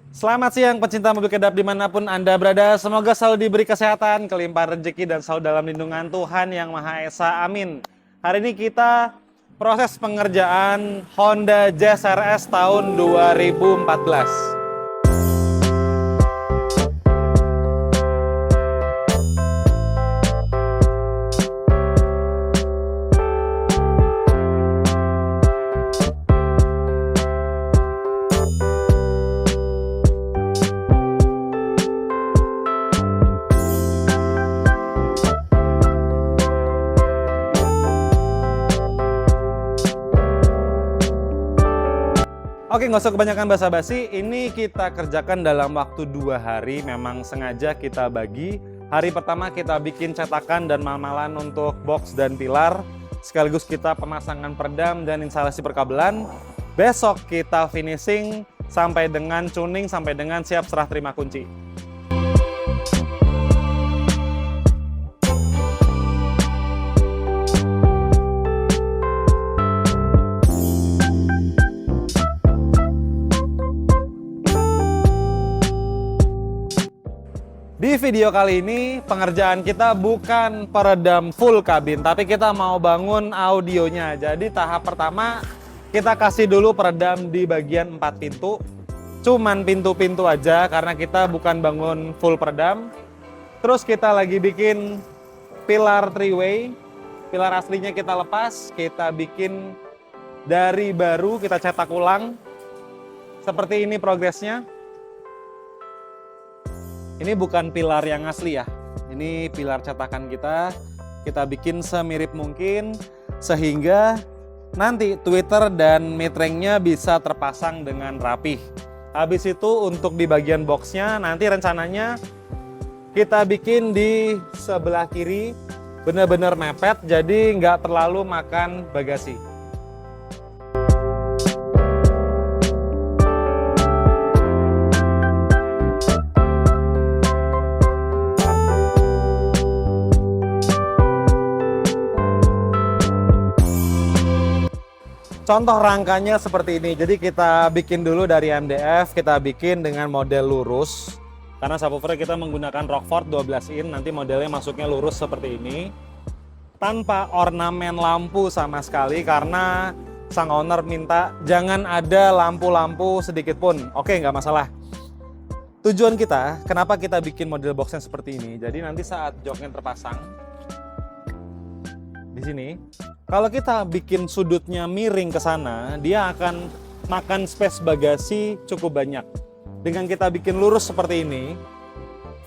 Selamat siang pecinta mobil kedap dimanapun Anda berada. Semoga selalu diberi kesehatan, kelimpahan rezeki, dan selalu dalam lindungan Tuhan Yang Maha Esa. Amin. Hari ini kita proses pengerjaan Honda Jazz RS tahun 2014. Oke, nggak usah kebanyakan basa-basi. Ini kita kerjakan dalam waktu 2 hari. Memang sengaja kita bagi. Hari pertama kita bikin cetakan dan mal-malan untuk box dan pilar. Sekaligus kita pemasangan peredam dan instalasi perkabelan. Besok kita finishing sampai dengan tuning, sampai dengan siap serah terima kunci. Di video kali ini pengerjaan kita bukan peredam full kabin, tapi kita mau bangun audionya. Jadi tahap pertama kita kasih dulu peredam di bagian 4 pintu. Cuman pintu-pintu aja karena kita bukan bangun full peredam. Terus kita lagi bikin pilar 3-way. Pilar aslinya kita lepas, kita bikin dari baru, kita cetak ulang. Seperti ini progresnya. Ini bukan pilar yang asli ya, ini pilar cetakan kita bikin semirip mungkin sehingga nanti tweeter dan mitrengnya bisa terpasang dengan rapih. Habis itu untuk di bagian boxnya nanti rencananya kita bikin di sebelah kiri benar-benar mepet jadi nggak terlalu makan bagasi. Contoh rangkanya seperti ini, jadi kita bikin dulu dari MDF, kita bikin dengan model lurus. Karena subwoofer kita menggunakan Rockford 12 in, nanti modelnya masuknya lurus seperti ini. Tanpa ornamen lampu sama sekali, karena sang owner minta jangan ada lampu-lampu sedikit pun. Oke, nggak masalah. Tujuan kita, kenapa kita bikin model boxnya seperti ini, jadi nanti saat joknya terpasang, di sini, kalau kita bikin sudutnya miring ke sana, dia akan makan space bagasi cukup banyak. Dengan kita bikin lurus seperti ini,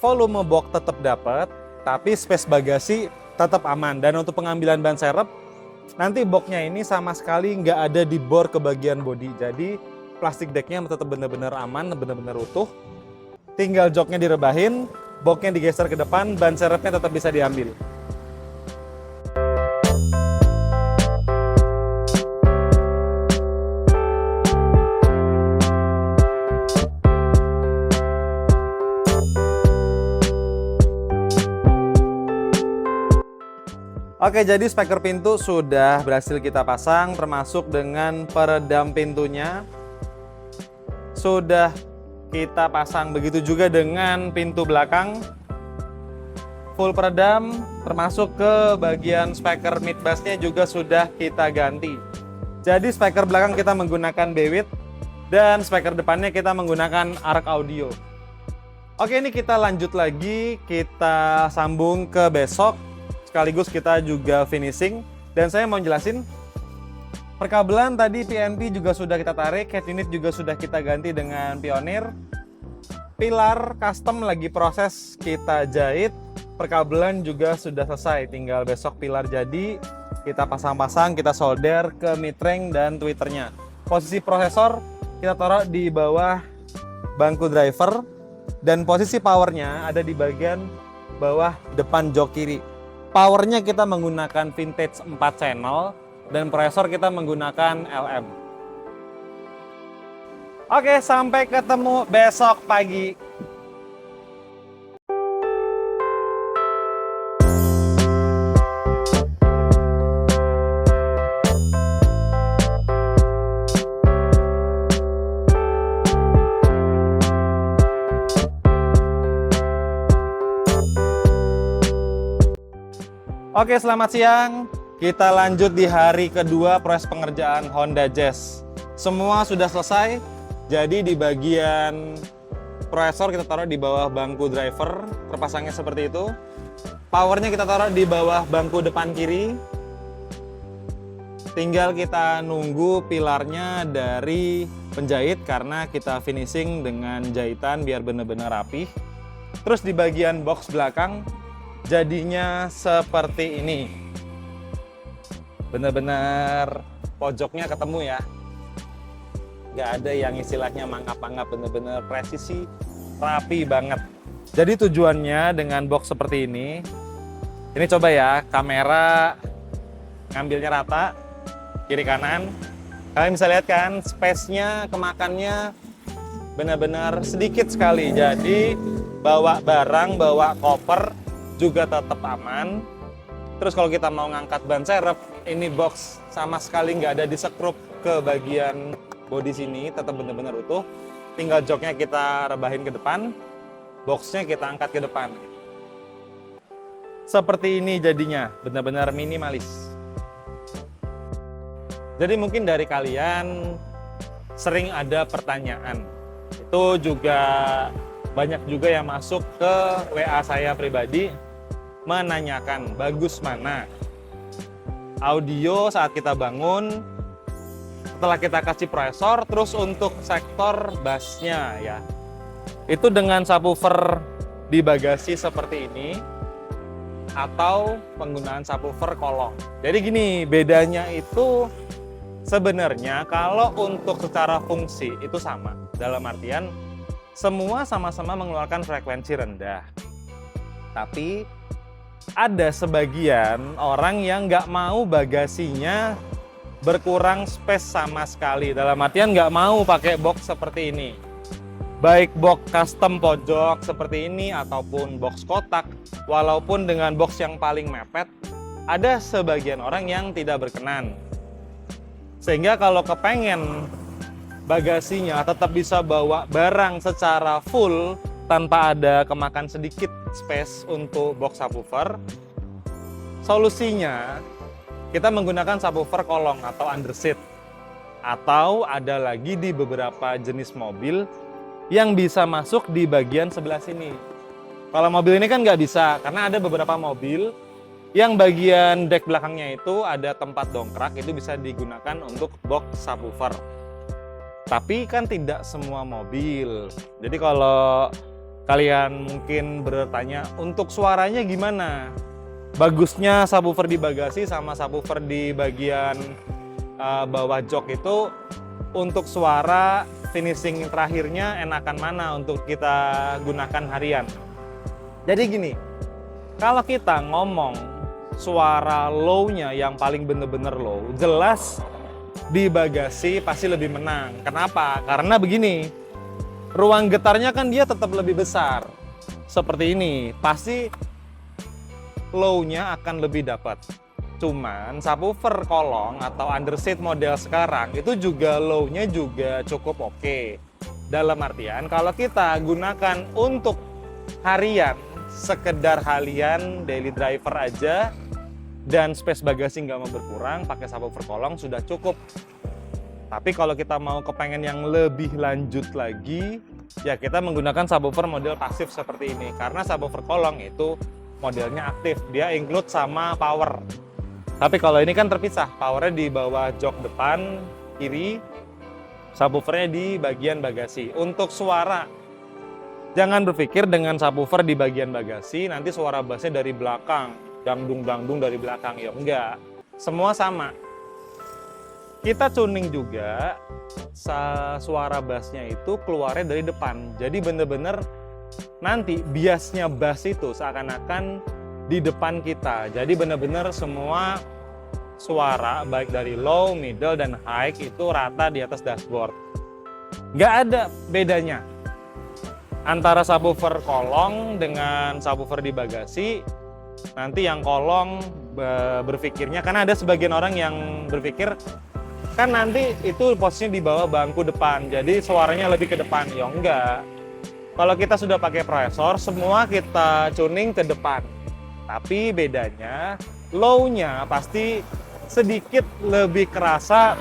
volume box tetap dapat, tapi space bagasi tetap aman. Dan untuk pengambilan ban serep, nanti boxnya ini sama sekali nggak ada di bor ke bagian bodi. Jadi plastik decknya tetap benar-benar aman, benar-benar utuh. Tinggal joknya direbahin, boxnya digeser ke depan, ban serepnya tetap bisa diambil. Oke, jadi speaker pintu sudah berhasil kita pasang, termasuk dengan peredam pintunya sudah kita pasang. Begitu juga dengan pintu belakang, full peredam, termasuk ke bagian speaker mid bassnya juga sudah kita ganti. Jadi speaker belakang kita menggunakan Bewit dan speaker depannya kita menggunakan ARC Audio. Oke, ini kita lanjut lagi, kita sambung ke besok. Sekaligus kita juga finishing. Dan saya mau jelasin, perkabelan tadi PNP juga sudah kita tarik, head unit juga sudah kita ganti dengan Pioneer. Pilar custom lagi proses kita jahit, perkabelan juga sudah selesai, tinggal besok pilar jadi, kita pasang-pasang, kita solder ke mitreng dan tweeternya. Posisi prosesor kita taruh di bawah bangku driver, dan posisi powernya ada di bagian bawah depan jok kiri. Powernya kita menggunakan vintage 4 channel dan prosesor kita menggunakan LM. Oke, sampai ketemu besok pagi. Oke, selamat siang. Kita lanjut di hari kedua proses pengerjaan Honda Jazz. Semua sudah selesai. Jadi di bagian prosesor kita taruh di bawah bangku driver, terpasangnya seperti itu. Powernya kita taruh di bawah bangku depan kiri. Tinggal kita nunggu pilarnya dari penjahit karena kita finishing dengan jahitan biar benar-benar rapi. Terus di bagian box belakang jadinya seperti ini. Benar-benar pojoknya ketemu ya. Nggak ada yang istilahnya mangap-mangap, benar-benar presisi, rapi banget. Jadi tujuannya dengan box seperti ini coba ya, kamera ngambilnya rata, kiri kanan. Kalian bisa lihat kan, space-nya, kemakannya benar-benar sedikit sekali. Jadi bawa barang, bawa koper juga tetap aman. Terus kalau kita mau ngangkat ban serep, ini box sama sekali nggak ada disekrup ke bagian bodi sini, tetap benar-benar utuh. Tinggal joknya kita rebahin ke depan, boxnya kita angkat ke depan. Seperti ini jadinya, benar-benar minimalis. Jadi mungkin dari kalian sering ada pertanyaan. Itu juga banyak juga yang masuk ke WA saya pribadi menanyakan bagus mana audio saat kita bangun setelah kita kasih prosesor, terus untuk sektor bassnya ya itu dengan subwoofer di bagasi seperti ini atau penggunaan subwoofer kolong. Jadi gini, bedanya itu sebenarnya kalau untuk secara fungsi itu sama, dalam artian semua sama-sama mengeluarkan frekuensi rendah, tapi ada sebagian orang yang nggak mau bagasinya berkurang space sama sekali. Dalam artian nggak mau pakai box seperti ini. Baik box custom pojok seperti ini ataupun box kotak. Walaupun dengan box yang paling mepet, ada sebagian orang yang tidak berkenan. Sehingga kalau kepengen bagasinya tetap bisa bawa barang secara full tanpa ada kemakan sedikit space untuk box subwoofer, solusinya kita menggunakan subwoofer kolong atau underseat, atau ada lagi di beberapa jenis mobil yang bisa masuk di bagian sebelah sini. Kalau mobil ini kan nggak bisa, karena ada beberapa mobil yang bagian deck belakangnya itu ada tempat dongkrak, itu bisa digunakan untuk box subwoofer. Tapi kan tidak semua mobil. Jadi kalau kalian mungkin bertanya, untuk suaranya gimana? Bagusnya subwoofer di bagasi sama subwoofer di bagian bawah jok itu untuk suara finishing terakhirnya enakan mana untuk kita gunakan harian. Jadi gini, kalau kita ngomong suara low-nya yang paling bener-bener low, jelas di bagasi pasti lebih menang. Kenapa? Karena begini, ruang getarnya kan dia tetap lebih besar. Seperti ini, pasti low-nya akan lebih dapat. Cuman subwoofer kolong atau underseat model sekarang itu juga low-nya juga cukup oke. Dalam artian kalau kita gunakan untuk harian, sekedar harian daily driver aja dan space bagasi nggak mau berkurang, pakai subwoofer kolong sudah cukup. Tapi kalau kita mau kepengen yang lebih lanjut lagi, ya kita menggunakan subwoofer model pasif seperti ini. Karena subwoofer kolong itu modelnya aktif, dia include sama power. Tapi kalau ini kan terpisah, powernya di bawah jok depan kiri, subwoofernya di bagian bagasi. Untuk suara, jangan berpikir dengan subwoofer di bagian bagasi nanti suara bassnya dari belakang, dangdung dari belakang. Ya enggak, semua sama. Kita tuning juga suara bassnya itu keluarnya dari depan. Jadi bener-bener nanti biasnya bass itu seakan-akan di depan kita. Jadi benar-benar semua suara baik dari low, middle, dan high itu rata di atas dashboard. Nggak ada bedanya antara subwoofer kolong dengan subwoofer di bagasi. Nanti yang kolong berpikirnya, karena ada sebagian orang yang berpikir kan nanti itu posisinya di bawah bangku depan, jadi suaranya lebih ke depan. Ya enggak. Kalau kita sudah pakai prosesor, semua kita tuning ke depan. Tapi bedanya low-nya pasti sedikit lebih kerasa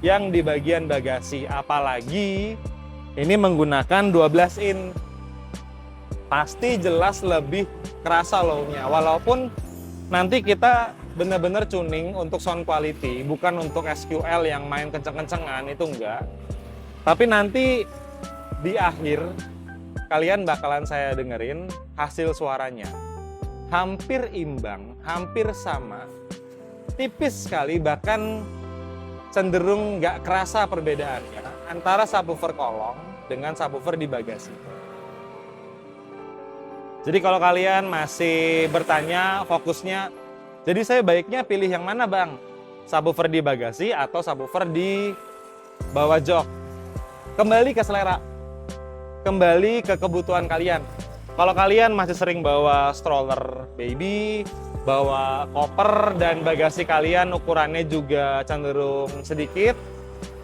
yang di bagian bagasi, apalagi ini menggunakan 12 in. Pasti jelas lebih kerasa low-nya, walaupun nanti kita benar-benar tuning untuk sound quality, bukan untuk SQL yang main kenceng-kencengan, itu enggak. Tapi nanti di akhir kalian bakalan saya dengerin hasil suaranya. Hampir imbang, hampir sama, tipis sekali, bahkan cenderung nggak kerasa perbedaannya antara subwoofer kolong dengan subwoofer di bagasi. Jadi kalau kalian masih bertanya fokusnya, jadi saya baiknya pilih yang mana bang? Subwoofer di bagasi atau subwoofer di bawah jok? Kembali ke selera, kembali ke kebutuhan kalian. Kalau kalian masih sering bawa stroller baby, bawa koper, dan bagasi kalian ukurannya juga cenderung sedikit,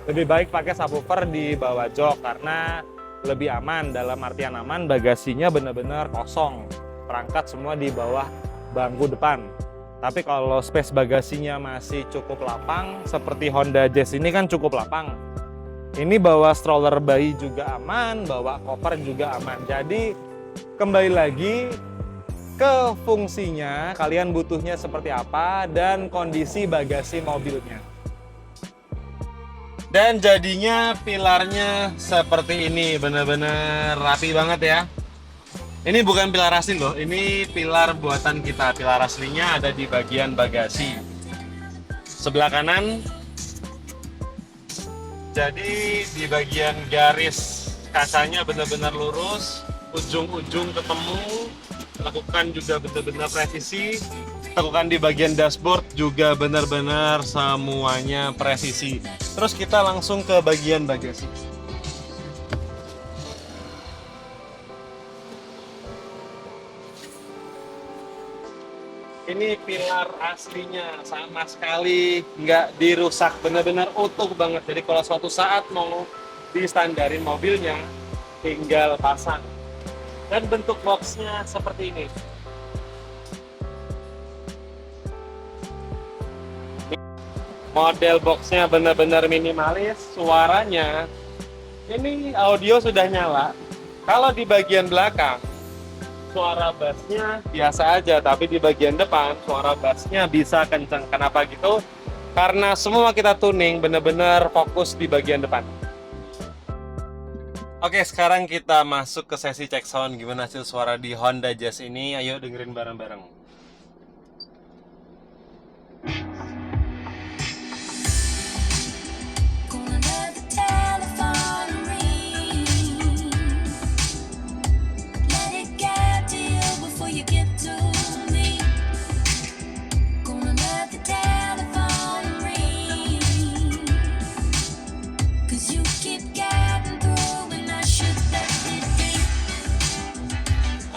lebih baik pakai subwoofer di bawah jok karena lebih aman. Dalam artian aman, bagasinya benar-benar kosong, perangkat semua di bawah bangku depan. Tapi kalau space bagasinya masih cukup lapang, seperti Honda Jazz ini kan cukup lapang, ini bawa stroller bayi juga aman, bawa koper juga aman. Jadi kembali lagi ke fungsinya, kalian butuhnya seperti apa dan kondisi bagasi mobilnya. Dan jadinya pilarnya seperti ini, bener-bener rapi banget ya. Ini bukan pilar asli loh, ini pilar buatan kita. Pilar aslinya ada di bagian bagasi sebelah kanan. Jadi di bagian garis kacanya benar-benar lurus, ujung-ujung ketemu, lakukan juga benar-benar presisi. Lakukan di bagian dashboard juga benar-benar semuanya presisi. Terus kita langsung ke bagian bagasi. Ini pilar aslinya, sama sekali nggak dirusak, benar-benar utuh banget. Jadi kalau suatu saat mau distandarin mobilnya, tinggal pasang. Dan bentuk boxnya seperti ini. Model boxnya benar-benar minimalis, suaranya ini audio sudah nyala. Kalau di bagian belakang suara bassnya biasa aja, tapi di bagian depan suara bassnya bisa kenceng. Kenapa gitu? Karena semua kita tuning benar-benar fokus di bagian depan. Oke, sekarang kita masuk ke sesi cek sound. Gimana hasil suara di Honda Jazz ini? Ayo dengerin bareng-bareng.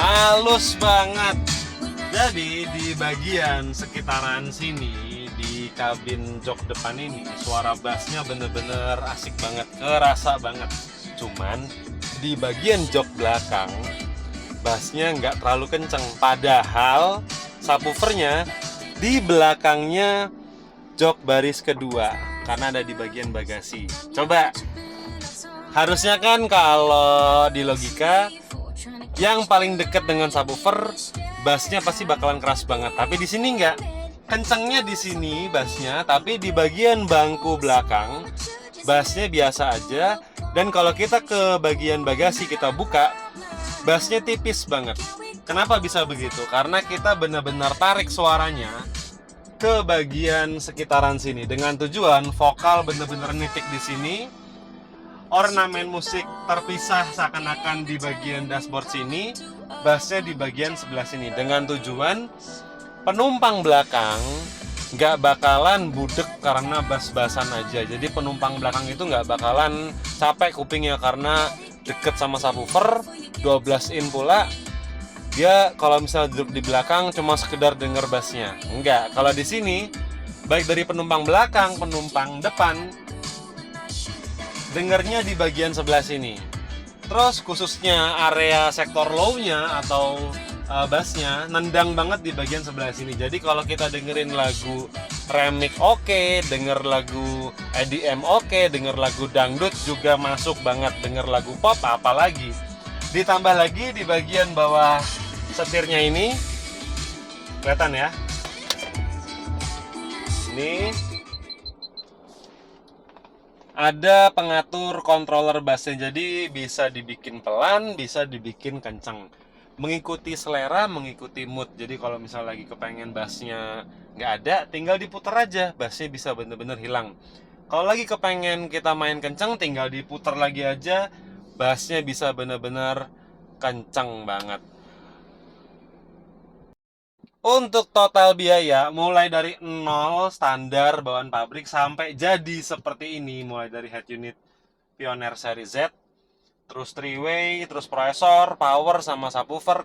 Halus banget. Jadi di bagian sekitaran sini, di kabin jok depan ini, suara bassnya bener-bener asik banget, kerasa banget. Cuman di bagian jok belakang, bassnya nggak terlalu kenceng. Padahal subwoofernya di belakangnya jok baris kedua, karena ada di bagian bagasi. Coba, harusnya kan kalau di logika yang paling dekat dengan subwoofer, bassnya pasti bakalan keras banget. Tapi di sini nggak, kencengnya di sini bassnya, tapi di bagian bangku belakang bassnya biasa aja. Dan kalau kita ke bagian bagasi kita buka, bassnya tipis banget. Kenapa bisa begitu? Karena kita benar-benar tarik suaranya ke bagian sekitaran sini dengan tujuan vokal benar-benar nitik di sini. Ornamen musik terpisah seakan-akan di bagian dashboard sini, bassnya di bagian sebelah sini, dengan tujuan penumpang belakang nggak bakalan budek karena bass-bassan aja. Jadi penumpang belakang itu nggak bakalan capek kupingnya karena deket sama subwoofer, 12 in pula. Dia kalau misalnya duduk di belakang cuma sekedar denger bassnya. Enggak, kalau di sini baik dari penumpang belakang, penumpang depan, dengernya di bagian sebelah sini. Terus khususnya area sektor low-nya atau bassnya nendang banget di bagian sebelah sini. Jadi kalau kita dengerin lagu remix oke, denger lagu EDM oke, denger lagu dangdut juga masuk banget, denger lagu pop apalagi. Ditambah lagi di bagian bawah setirnya ini, kelihatan ya, ini ada pengatur controller bassnya, jadi bisa dibikin pelan, bisa dibikin kenceng, mengikuti selera, mengikuti mood. Jadi kalau misalnya lagi kepengen bassnya nggak ada, tinggal diputar aja, bassnya bisa bener-bener hilang. Kalau lagi kepengen kita main kenceng, tinggal diputar lagi aja, bassnya bisa bener-bener kenceng banget. Untuk total biaya, mulai dari 0 standar bawaan pabrik sampai jadi seperti ini, mulai dari head unit Pioneer seri Z, terus 3-way, terus prosesor, power, sama subwoofer,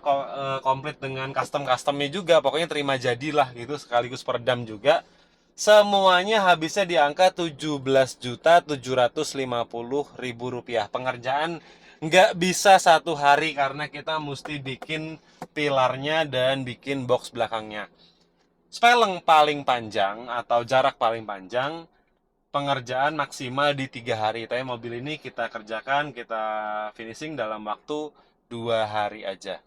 komplit dengan custom-customnya juga. Pokoknya terima jadilah gitu, sekaligus peredam juga. Semuanya habisnya di angka 17.750.000 rupiah. Pengerjaan nggak bisa satu hari karena kita mesti bikin pilarnya dan bikin box belakangnya. Speleng paling panjang atau jarak paling panjang, pengerjaan maksimal di 3 hari. Tapi mobil ini kita kerjakan, kita finishing dalam waktu 2 hari aja.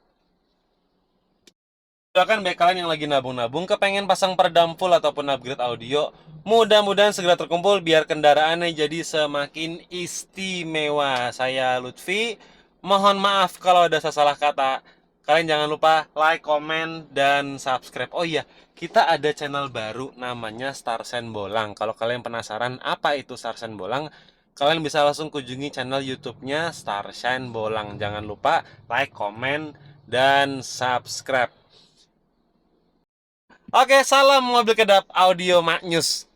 Silakan bagi kalian yang lagi nabung-nabung, kepengen pasang peredam full ataupun upgrade audio, mudah-mudahan segera terkumpul biar kendaraannya jadi semakin istimewa. Saya Lutfi, mohon maaf kalau ada salah kata. Kalian jangan lupa like, komen, dan subscribe. Oh iya, kita ada channel baru namanya Starsen Bolang. Kalau kalian penasaran apa itu Starsen Bolang, kalian bisa langsung kunjungi channel YouTube-nya Starsen Bolang. Jangan lupa like, komen, dan subscribe. Oke, salam mobil kedap audio Mak News.